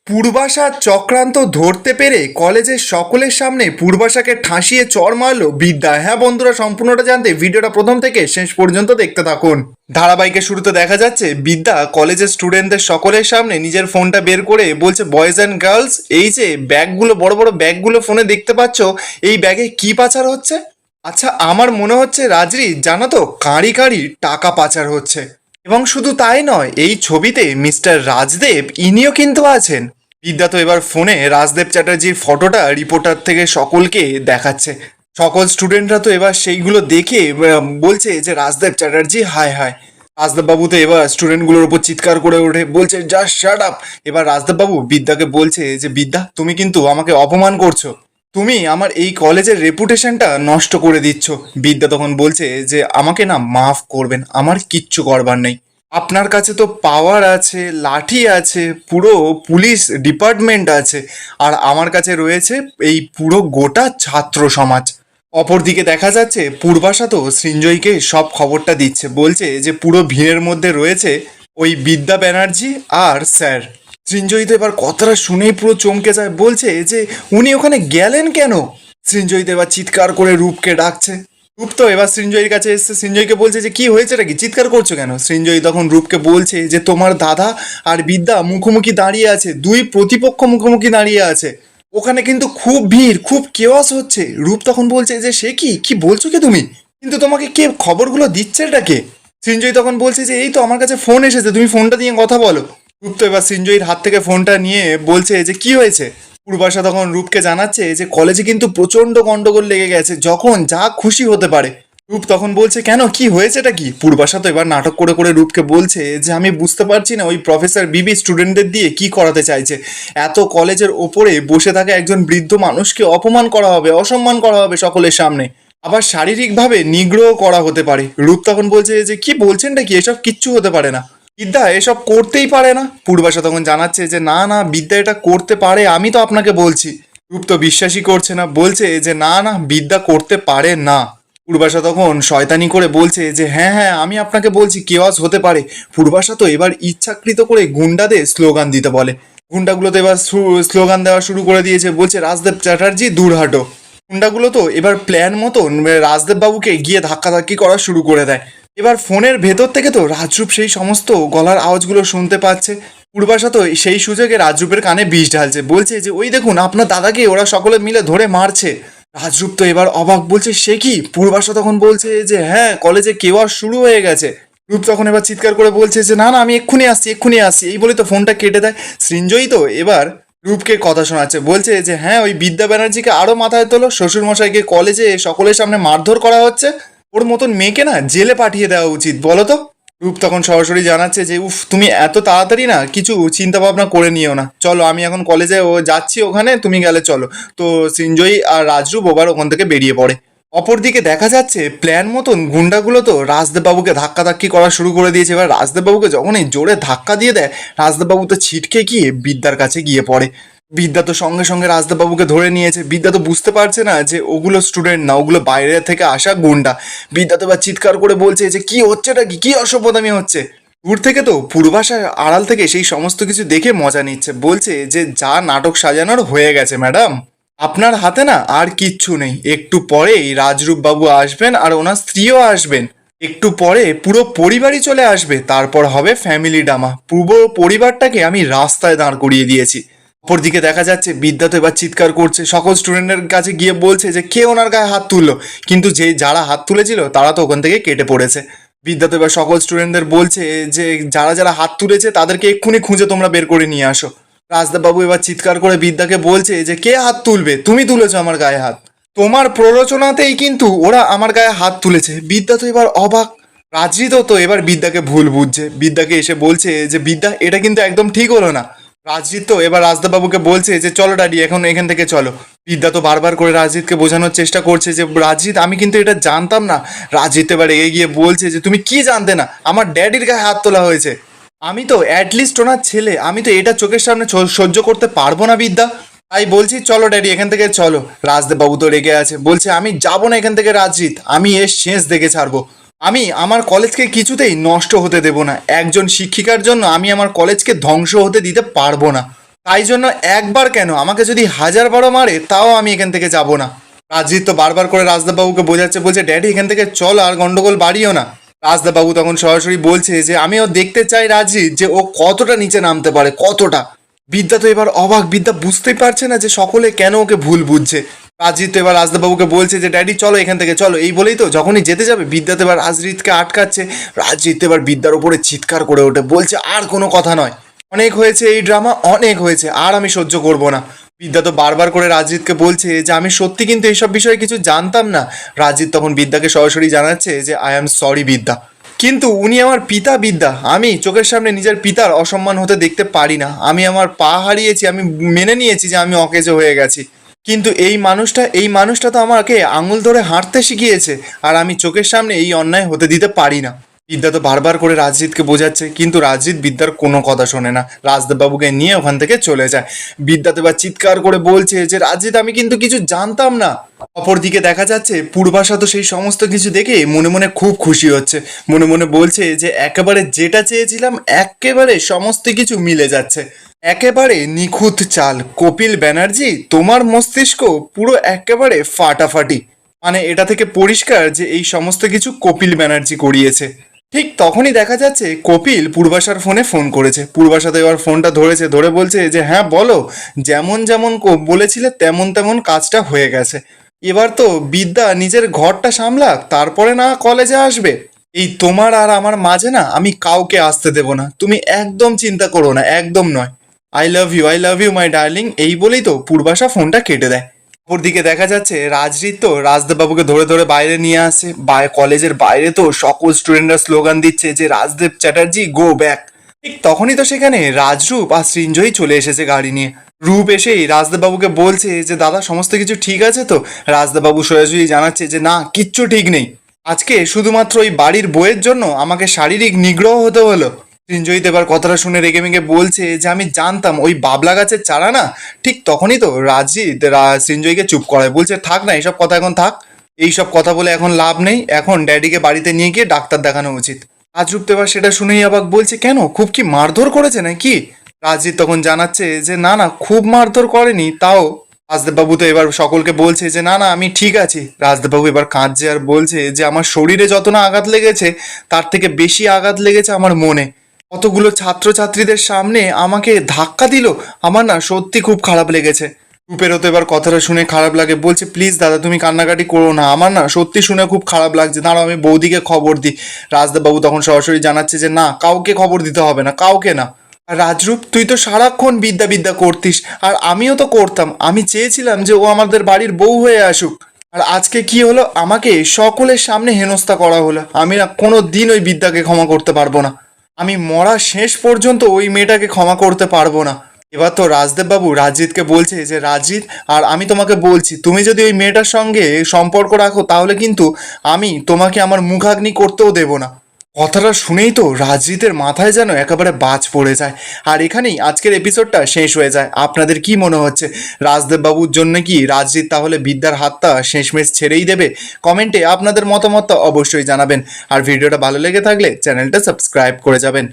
পূর্বাশার চক্রান্ত ধরতে পেরে কলেজের সকলের সামনে পূর্বাশাকে ঠাসিয়ে চড় মারলো বিদ্যা। হ্যাঁ বন্ধুরা, সম্পূর্ণটা জানতে ভিডিওটা প্রথম থেকে শেষ পর্যন্ত দেখতে থাকুন। ধারাবাহিকের শুরুতে দেখা যাচ্ছে বিদ্যা কলেজের স্টুডেন্টদের সকলের সামনে নিজের ফোনটা বের করে বলছে, বয়েজ অ্যান্ড গার্লস, এই যে ব্যাগগুলো, বড় বড় ব্যাগগুলো ফোনে দেখতে পাচ্ছ, এই ব্যাগে কি পাচার হচ্ছে? আচ্ছা, আমার মনে হচ্ছে রাজরি, জানো তো, কাঁড়ি কাঁড়ি টাকা পাচার হচ্ছে। এবং শুধু তাই নয়, এই ছবিতে মিস্টার রাজদেব ইনিও কিন্তু আছেন। বিদ্যা তো এবার ফোনে রাজদেব চ্যাটার্জির ফটোটা রিপোর্টার থেকে সকলকে দেখাচ্ছে। সকল স্টুডেন্টরা তো এবার সেইগুলো দেখে বলছে যে রাজদেব চ্যাটার্জি হায় হায়। রাজদেব বাবু তো এবার স্টুডেন্টগুলোর উপর চিৎকার করে ওঠে, বলছে জাস্ট শাট আপ। এবার রাজদেব বাবু বিদ্যাকে বলছে যে বিদ্যা, তুমি কিন্তু আমাকে অপমান করছো, তুমি আমার এই কলেজের রেপুটেশনটা নষ্ট করে দিচ্ছ। বিদ্যা তখন বলছে যে আমাকে না মাফ করবেন, আমার কিচ্ছু করবার নেই। আপনার কাছে তো পাওয়ার আছে, লাঠি আছে, পুরো পুলিশ ডিপার্টমেন্ট আছে, আর আমার কাছে রয়েছে এই পুরো গোটা ছাত্র সমাজ। অপরদিকে দেখা যাচ্ছে পূর্বাশা তো সৃঞ্জয়কে সব খবরটা দিচ্ছে, বলছে যে পুরো ভিড়ের মধ্যে রয়েছে ওই বিদ্যা ব্যানার্জি আর স্যার। সৃঞ্জয়ী তো এবার কথাটা শুনেই পুরো চমকে যায়, বলছে যে উনি ওখানে গেলেন কেন? সৃঞ্জয়ী তো এবার চিৎকার করে রূপকে ডাকছে। রূপ তো এবার সৃঞ্জয়ীর কাছে এসে সৃঞ্জয়ীকে বলছে যে কি হয়েছে নাকি, চিৎকার করছো কেন? সৃঞ্জয়ী তখন রূপকে বলছে যে তোমার দাদা আর বিদ্যা মুখোমুখি দাঁড়িয়ে আছে, দুই প্রতিপক্ষ মুখোমুখি দাঁড়িয়ে আছে, ওখানে কিন্তু খুব ভিড়, খুব কেওয়াস হচ্ছে। রূপ তখন বলছে যে সে কি কি বলছো কি তুমি, কিন্তু তোমাকে কে খবরগুলো দিচ্ছে এটা কে? সৃঞ্জয়ী তখন বলছে যে এই তো আমার কাছে ফোন এসেছে, তুমি ফোনটা দিয়ে কথা বলো। রূপ তো এবার সৃঞ্জয়ীর হাত থেকে ফোনটা নিয়ে বলছে যে কি হয়েছে। পূর্বাশা তখন রূপকে জানাচ্ছে যে কলেজে কিন্তু প্রচন্ড গন্ডগোল লেগে গেছে, যখন যা খুশি হতে পারে। রূপ তখন বলছে কেন, কি হয়েছেটা কি? পূর্বাশা তো এবার নাটক করে করে রূপকে বলছে যে আমি বুঝতে পারছি না ওই প্রফেসর বিবি স্টুডেন্টদের দিয়ে কি করাতে চাইছে। এত কলেজের ওপরে বসে থাকা একজন বৃদ্ধ মানুষকে অপমান করা হবে, অসম্মান করা হবে সকলের সামনে, আবার শারীরিকভাবে নিগ্রহ করা হতে পারে। রূপ তখন বলছে যে কি বলছেনটা কি, এসব কিচ্ছু হতে পারে না, বিদ্যা এসব করতেই পারে না। পূর্বাশা তখন জানাচ্ছে যে না না, বিদ্যা এটা করতে পারে, আমি তো আপনাকে বলছি। রূপ তো বিশ্বাসই করছে না, বলছে যে না না, বিদ্যা করতে পারে না। পূর্বাশা তখন শয়তানি করে বলছে যে হ্যাঁ হ্যাঁ, আমি আপনাকে বলছি কেওয়াজ হতে পারে। পূর্বাশা তো এবার ইচ্ছাকৃত করে গুন্ডাদের স্লোগান দিতে বলে। গুন্ডাগুলো তো এবার স্লোগান দেওয়া শুরু করে দিয়েছে, বলছে রাজদেব চ্যাটার্জি দূর হাঁটো। গুন্ডাগুলো তো এবার প্ল্যান মতন রাজদেব বাবুকে গিয়ে ধাক্কাধাক্কি করা শুরু করে দেয়। এবার ফোনের ভেতর থেকে তো রাজরূপ সেই সমস্ত গলার আওয়াজগুলো শুনতে পাচ্ছে। পূর্বাশা তো সেই সুযোগে রাজরূপের কানে বিষ ঢালছে, বলছে যে ওই দেখুন আপনার দাদাকে ওরা সকলে মিলে ধরে মারছে। রাজরূপ তো এবার অবাক, বলছে সে কি? পূর্বাশা তখন বলছে যে হ্যাঁ, কলেজে কেওয়াস শুরু হয়ে গেছে। রূপ তখন এবার চিৎকার করে বলছে যে না না, আমি এক্ষুনি আসছি, এক্ষুনি আসছি, এই বলে তো ফোনটা কেটে দেয়। সৃঞ্জয়ী তো এবার রূপকে কথা শোনাচ্ছে, বলছে যে হ্যাঁ, ওই বিদ্যা ব্যানার্জিকে আরো মাথায় তোলো, শ্বশুরমশাইকে কলেজে সকলের সামনে মারধর করা হচ্ছে, ওর মতন মেয়েকে না জেলে পাঠিয়ে দেওয়া উচিত, বলো তো। রূপ তখন সরাসরি জানাচ্ছে যে উফ, তুমি এত তাড়াতাড়ি না কিছু চিন্তা ভাবনা করে নিও না, চলো আমি এখন কলেজে যাচ্ছি, ওখানে তুমি গেলে চলো। তো সৃঞ্জয়ী আর রাজরূপ ওবার ওখান থেকে বেরিয়ে পড়ে। অপরদিকে দেখা যাচ্ছে প্ল্যান মতন গুন্ডাগুলো তো রাজদেববাবুকে ধাক্কাধাক্কি করা শুরু করে দিয়েছে। এবার রাজদেববাবুকে যখনই জোরে ধাক্কা দিয়ে দেয়, রাজদেববাবু তো ছিটকে গিয়ে বিদ্যার কাছে গিয়ে পড়ে। বিদ্যা তো সঙ্গে সঙ্গে রাজদেববাবুকে ধরে নিয়েছে। বিদ্যা তো বুঝতে পারছে না যে ওগুলো স্টুডেন্ট না, ওগুলো বাইরে থেকে আসা গুন্ডা। বিদ্যা তো এবার চিৎকার করে বলছে যে কি হচ্ছেটা কি, কি অসভ্যতামি হচ্ছে। দূর থেকে তো পূর্বাশার আড়াল থেকে সেই সমস্ত কিছু দেখে মজা নিচ্ছে, বলছে যে যা নাটক সাজানোর হয়ে গেছে ম্যাডাম, আপনার হাতে না আর কিচ্ছু নেই। একটু পরেই রাজরূপ বাবু আসবেন আর ওনার স্ত্রীও আসবেন, একটু পরে পুরো পরিবারই চলে আসবে, তারপর হবে ফ্যামিলি ড্রামা। পুরো পরিবারটাকে আমি রাস্তায় দাঁড় করিয়ে দিয়েছি। অপরদিকে দেখা যাচ্ছে বিদ্যা তো এবার চিৎকার করছে, সকল স্টুডেন্টের কাছে গিয়ে বলছে যে কে ওনার গায়ে হাত তুললো, কিন্তু যারা হাত তুলেছিল তারা তো ওখান থেকে কেটে পড়েছে। বিদ্যা তো এবার সকল স্টুডেন্টদের বলছে যে যারা যারা হাত তুলেছে তাদেরকে এক্ষুনি খুঁজে তোমরা বের করে নিয়ে আসো। রাজদেব বাবু এবার চিৎকার করে বিদ্যাকে বলছে যে কে হাত তুলবে, তুমি তুলেছো আমার গায়ে হাত, তোমার প্ররোচনাতেই কিন্তু ওরা আমার গায়ে হাত তুলেছে। বিদ্যা তো এবার অবাক। রাজরিত তো এবার বিদ্যাকে ভুল বুঝছে, বিদ্যাকে এসে বলছে যে বিদ্যা, এটা কিন্তু একদম ঠিক হলো না। রাজজিৎ তো এবার রাজদেব বাবুকে বলছে যে চলো ড্যাডি, এখন এখান থেকে চলো। বিদ্যা তো বারবার করে রাজজিৎকে বোঝানোর চেষ্টা করছে যে রাজজিৎ, আমি কিন্তু এটা জানতাম না। রাজজিৎ এবার এগিয়ে গিয়ে বলছে যে তুমি কি জানতে না, আমার ড্যাডির গায়ে হাত তোলা হয়েছে, আমি তো অ্যাটলিস্ট ওনার ছেলে, আমি তো এটা চোখের সামনে সহ্য করতে পারবো না বিদ্যা, তাই বলছি চলো ড্যাডি এখান থেকে চলো। রাজদেব বাবু তো রেগে আছে, বলছে আমি যাবো না এখান থেকে রাজজিৎ, আমি এর শেষ দেখে ছাড়বো। আমি আমার কলেজকে কিছুতেই নষ্ট হতে দেব না, একজন শিক্ষিকার জন্য আমি আমার কলেজকে ধ্বংস হতে দিতে পারবো না। তাই জন্য একবার কেন, আমাকে যদি 1000 বারও মারে তাও আমি এখান থেকে যাব না। রাজজিৎ তো বারবার করে রাজদাবাবুকে বোঝাচ্ছে, বলছে ড্যাডি এখান থেকে চল, আর গন্ডগোল বাড়িও না। রাজদাবাবু তখন সরাসরি বলছে যে আমিও দেখতে চাই রাজজিৎ যে ও কতটা নিচে নামতে পারে, কতটা। বিদ্যা তো এবার অবাক, বিদ্যা বুঝতেই পারছে না যে সকলে কেন ওকে ভুল বুঝছে। রাজজিৎ তো এবার রাজদাবাবুকে বলছে যে ড্যাডি চলো এখান থেকে চলো, এই বলেই তো যখনই যেতে যাবে বিদ্যা তো এবার রাজজিৎকে আটকাচ্ছে। রাজজিৎ এবার বিদ্যার উপরে চিৎকার করে ওঠে, বলছে আর কোনো কথা নয়, অনেক হয়েছে এই ড্রামা, অনেক হয়েছে, আর আমি সহ্য করব না। বিদ্যা তো বারবার করে রাজজিৎকে বলছে যে আমি সত্যি কিন্তু এইসব বিষয়ে কিছু জানতাম না। রাজজিৎ তখন বিদ্যাকে সরাসরি জানাচ্ছে যে আই অ্যাম সরি বিদ্যা, কিন্তু উনি আমার পিতা বিদ্যা, আমি চোখের সামনে নিজের পিতার অসম্মান হতে দেখতে পারি না। আমি আমার পা হারিয়েছি, আমি মেনে নিয়েছি যে আমি অকেজো হয়ে গেছি, কিন্তু এই মানুষটা তো আমাকে আঙুল ধরে হাঁটতে শিখিয়েছে, আর আমি চোখের সামনে এই অন্যায় হতে দিতে পারি না। বিদ্যা তো বারবার করে রাজজিৎকে বোঝাচ্ছে, কিন্তু রাজজিৎ বিদ্যার কোনো কথা শোনে না, রাজদেববাবুকে নিয়ে ওখান থেকে চলে যায়। বিদ্যা তো এবার চিৎকার করে বলছে যে রাজজিৎ আমি কিন্তু কিছু জানতাম না। অপরদিকে দেখা যাচ্ছে পূর্বাশা তো সেই সমস্ত কিছু দেখে মনে মনে খুব খুশি হচ্ছে, মনে মনে বলছে যে একেবারে যেটা চেয়েছিলাম একেবারে সমস্ত কিছু মিলে যাচ্ছে, একেবারে নিখুঁত চাল। কপিল ব্যানার্জি তোমার মস্তিষ্ক পুরো একেবারে ফাটাফাটি, মানে এটা থেকে পরিষ্কার যে এই সমস্ত কিছু কপিল ব্যানার্জি করিয়েছে। ঠিক তখনই দেখা যাচ্ছে কপিল পূর্বাশার ফোনে ফোন করেছে। পূর্বাশা তো এবার ফোনটা ধরেছে, ধরে বলছে যে হ্যাঁ বলো, যেমন যেমন বলেছিলে তেমন তেমন কাজটা হয়ে গেছে। এবার তো বিদ্যা নিজের ঘরটা সামলাক, তারপরে না কলেজে আসবে। এই তোমার আর আমার মাঝে না আমি কাউকে আসতে দেবো না, তুমি একদম চিন্তা করো না, একদম নয়। I love you my darling, এই বলেই তো পূর্বাশা ফোনটা কেটে দেয়। অপরদিকে দেখা যাচ্ছে রাজজিৎ তো রাজদেববাবুকে ধরে ধরে বাইরে নিয়ে আসে। কলেজের বাইরে তো সকল স্টুডেন্টরা স্লোগান দিচ্ছে যে রাজদেব চ্যাটার্জি গো ব্যাক। ঠিক তখনই তো সেখানে রাজরূপ আর সৃঞ্জয় চলে এসেছে গাড়ি নিয়ে। রূপ এসেই রাজদেববাবুকে বলছে যে দাদা সমস্ত কিছু ঠিক আছে তো। রাজদেববাবু সোজাসুজি জানাচ্ছে যে না, কিচ্ছু ঠিক নেই, আজকে শুধুমাত্র ওই বাড়ির বইয়ের জন্য আমাকে শারীরিক নিগ্রহ হতে হলো। সৃঞ্জয়িত এবার কথাটা শুনে রেগে মেগে বলছে যে আমি জানতাম ওই বাবলা গাছের চারা না। ঠিক তখনই তো রাজজিৎ সৃঞ্জয়কে চুপ করায়, বলছে থাক না এইসব কথা, এখন থাক, এইসব কথা বলে এখন লাভ নেই, এখন ড্যাডিকে বাড়িতে নিয়ে গিয়ে ডাক্তার দেখানো উচিত। রাজরূপ তো এবার সেটা শুনেই আবার বলছে কেন, খুব কি মারধর করেছে নাকি? রাজজিৎ তখন জানাচ্ছে যে না না, খুব মারধর করেনি, তাও রাজদেববাবু তো এবার সকলকে বলছে যে না না আমি ঠিক আছি। রাজদেববাবু এবার কাঁদছে আর বলছে যে আমার শরীরে যত না আঘাত লেগেছে তার থেকে বেশি আঘাত লেগেছে আমার মনে। কতগুলো ছাত্রছাত্রীদের সামনে আমাকে ধাক্কা দিল, আমার না সত্যি খুব খারাপ লেগেছে। রূপেরও তো এবার কথাটা শুনে খারাপ লাগে, বলছে প্লিজ দাদা তুমি কান্নাকাটি করো না, আমার না সত্যি শুনে খুব খারাপ লাগছে, দাঁড়াও আমি বৌদিকে খবর দিই। রাজদেববাবু তখন সরাসরি জানাচ্ছে যে না, কাউকে খবর দিতে হবে না, কাউকে না। আর রাজরূপ তুই তো সারাক্ষণ বিদ্যা বিদ্যা করতিস, আর আমিও তো করতাম, আমি চেয়েছিলাম যে ও আমাদের বাড়ির বউ হয়ে আসুক, আর আজকে কি হলো, আমাকে সকলের সামনে হেনস্থা করা হলো। আমি না কোনো দিন ওই বিদ্যাকে ক্ষমা করতে পারবো না, আমি মরা শেষ পর্যন্ত ওই মেয়েটাকে ক্ষমা করতে পারবো না। এবার তো রাজদেববাবু রাজজিৎকে বলছে যে রাজজিৎ, আর আমি তোমাকে বলছি তুমি যদি ওই মেয়েটার সঙ্গে সম্পর্ক রাখো তাহলে কিন্তু আমি তোমাকে আমার মুখাগ্নি করতেও দেবো না। কথাটা শুনেই তো রাজজিতের মাথায় যেন একেবারে বাজ পড়ে যায়। আর এখানেই আজকের এপিসোডটা শেষ হয়ে যায়। আপনাদের কি মনে হচ্ছে, রাজদেববাবুর জন্য কি রাজজিৎ তাহলে বিদ্যার হাতটা শেষমেশ ছেড়েই দেবে? কমেন্টে আপনাদের মতামতটা অবশ্যই জানাবেন, আর ভিডিওটা ভালো লেগে থাকলে চ্যানেলটা সাবস্ক্রাইব করে যাবেন।